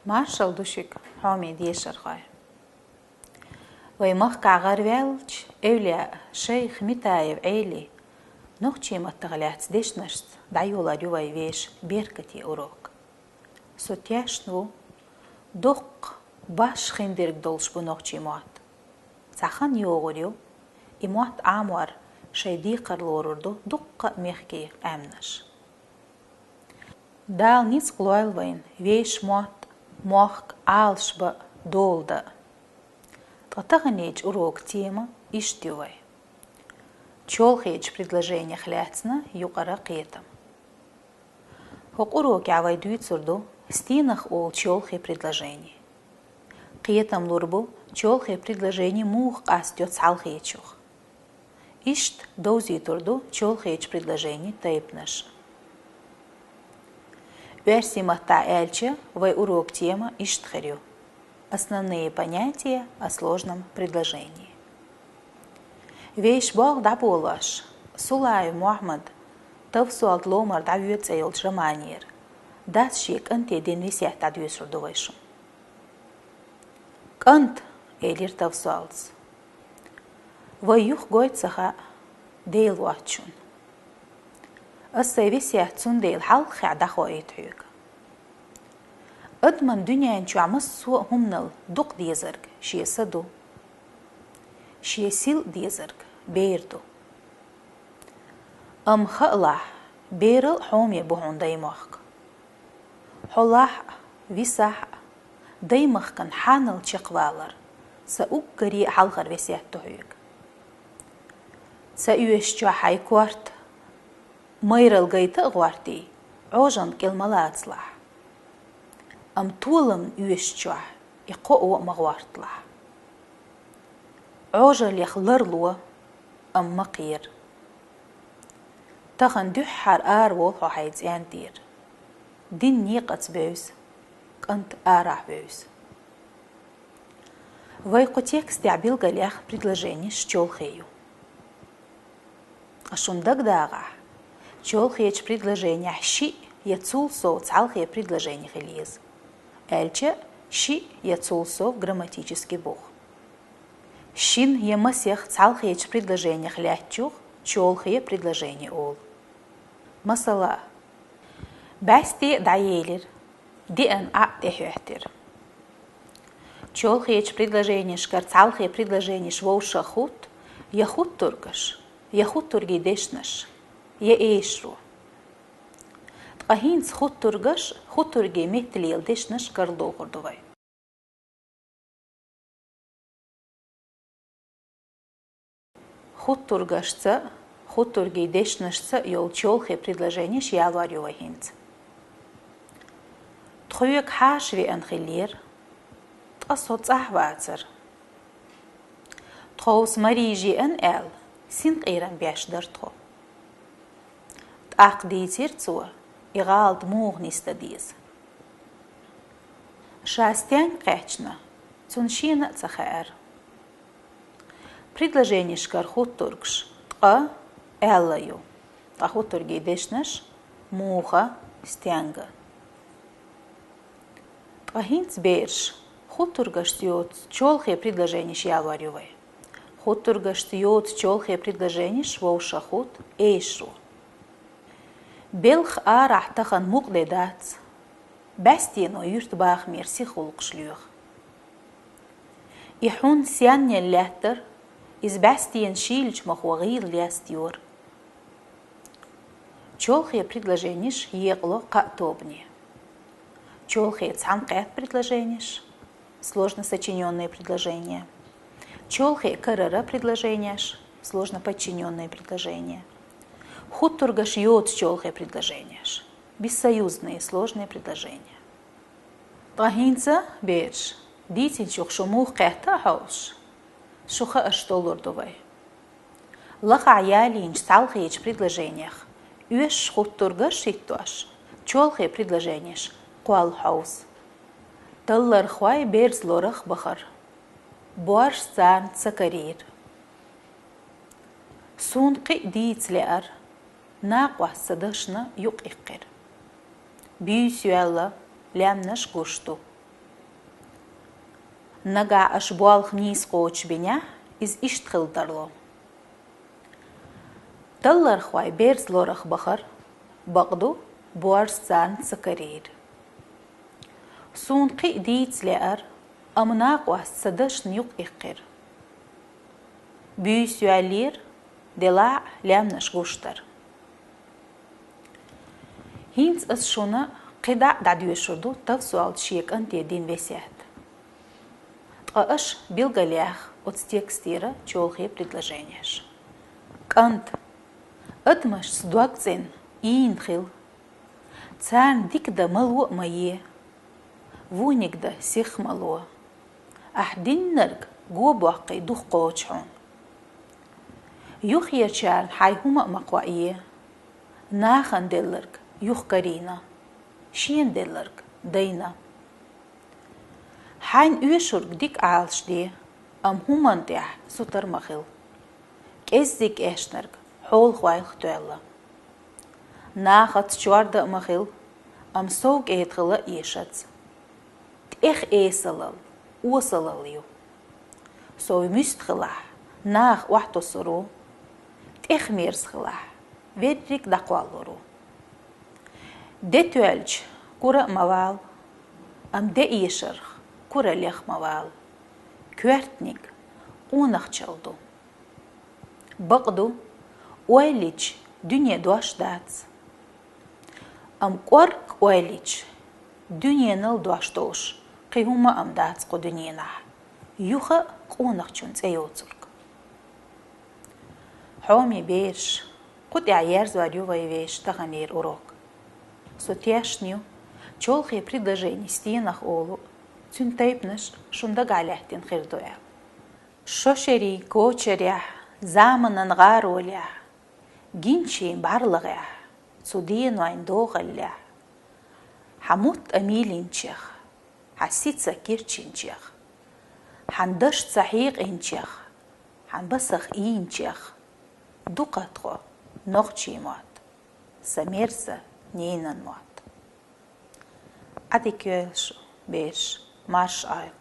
Marshall düşük Hamid Yeşerhay. ويمخ عغروالج أولى شيخ متايب عيلي نوخشي متغلات ديش نشت دعيولا جواي ويش بيركتي أوروك سوتياشنو دوق باش خندرك دولش بنوخشي موات ساخن يوغوريو إموات عامور شيدي قرلوردو دوق ميخكي أمنش دال نيس قلوالوين ويش موات موخ عالش با دولدا Татагнеч урок тема иштювай. Чолхеч предложение хляцна юкара қетам. Хок уроки авайдует сурду стенах ол чолхе предложение. Қетам лурбу чолхе предложение мух астет салхечух. Ишт доузи турду чолхеч предложение тайпнаш. Версимата эльче вай урок тема иштхарю. Основные понятия о сложном предложении. Вейш Бог да болаш, Сулай Мухаммад, тавсуалт ломар да юцейл жаманир, дас шик анте ден висят да дюср довайшум. Кант элир тавсуалц. Ваюх гойцаха дейл вачун. Ассай висят цун дейл халхи дахоит хюк. أضمن دنيا إنشو عمس سوء همنال دوق ديزرق شي صدو شي سيل ديزرق بيردو خقلح بيرل حومي بهون دايمخ حلاح ويساح دايمخ كان حانل تشقوالر سأوك قريق حلغر وسيات تهيك سأيوشجو حي كوارت ميرل غيتا غوارتي عوجن كلمة صلاح طولم يوشجع يقوى مغوارتلا عوجل يخلرلو مقير تخن دحر آرو حيث يندير دين نيقت بيوز كنت آرح بيوز ويقو текст يعبيل غليخ предложение щелхею ашундак дага щелхеч предложение щи яцул со цалхе предложение хелиз Эльче щи яцулсо грамматический бог. Щин емасех цалхеч предложение хлячух, чолхе предложение ол. Масала. Басти даелир, диэн эхюхтир. Чолхеч предложение шкар цалхе предложение швоуша хут, яхут тургаш, яхут турги дешнаш, я эйшру. Ахинц хуттургаш, хуттурги метлил дешнаш карло гордовай. Хуттургашца, хуттурги дешнашца йол чолхе предложение шиалварю ахинц. Тхуек хашви анхилир, тасот ахвацер. Тхоус марижи ан эл, синк иран бяшдар тхо. Тақдитир цуа. Игалд мугниста диз. Шастян кэчна, цуншина цахэр. Предложение шкар хуттургш, тка эллаю. А хуттурги дешнаш, муха стянга. Тахинц берш, хуттургаш тьот чолхе предложение шьяварювай. Хуттургаш тьот чолхе предложение швоуша хут эйшу. Белх арах тахан муqdedat бастино юрт бах мерси хулqшлюх. Ихун сяння лятер из бастиен шильч махуагил лястюр. Чолхе предложениш егло катобни. Чолхе цанкет предложениш, сложно сочиненные предложения. Чолхе карара предложенияш, сложно подчиненные предложения. Хуттургаш йод чолхе предложения. Бессоюзные сложные предложения. Тахинца беш. Дитин шухшумух кэта хауш. Шуха аштолурдувай. Лаха ялинч салхеч предложениях. Уэш хуттургаш иттуаш. Чолхе предложениеш. Куал хаус. Таллар хвай берз лорах бахар. Буарш цан цакарир. Сунқи дийцлер. Нақва садышна юқ иққир. Бүйсюэлла лямнаш гушту. Нага аш буалх низ коуч беня из иштхилдарло. Таллар хвай берз лорах бахар, бaqdu буарс зан цакарир. Сунқи диц леар, амнақ вас садаш нюк иққир. Бүйс юалир, дела лямнаш гуштар. Хинц ас шуна қида дадюешурду тав суал чиек анте дин весят. Тqaаш билгалях от текстира чолхи предложениеш. Кант Атмаш сдуакцин иинхил. Цан дикда малу мае. Вуникда сих малу. Ахдиннерг гобуақи дух qochun. Юх ячарн хайхума мақваие. Нахан деллерг юх карина. Шиен деллерг дайна. Хайн уешург дик аалшди. Ам хумантях сутар махил. Кездик эшнерг. حول خواهی خطوله. ناخت چوارده مخیل ام سوق ایتخلا ایشت. تیخ ایسلال وصلالیو. سوی مستخلا ناخ وقت سرو تیخ میرس خلا ویدریک دقوالورو. دتوالج کورا موال ام ده ایشرخ کورا لیخ موال. کوارتنیک اونخ چلدو. بقدو Ойлич дүние дуашдац. Ам корк ойлич дүниенал дуаштош. Қиума ам дац ко дүниена. Юха қонақ чун цейоцурк. Хоми беш. Қут яер зварю вайвеш таханир урок. Сотяшню чолхи предложений стенах олу. Цюн тайпнаш шунда галяхтин хирдуя. Шошери кочеря заманан гароля. Гинчи барлығы, цудин вайн доғылля. Хамут амилинчех, хасица кирчинчех. Хандаш цахиқ инчех, ханбасах инчех. Дукатхо нохчи мат, самерса нейнан мат. Адикюэлшу беш марш айк.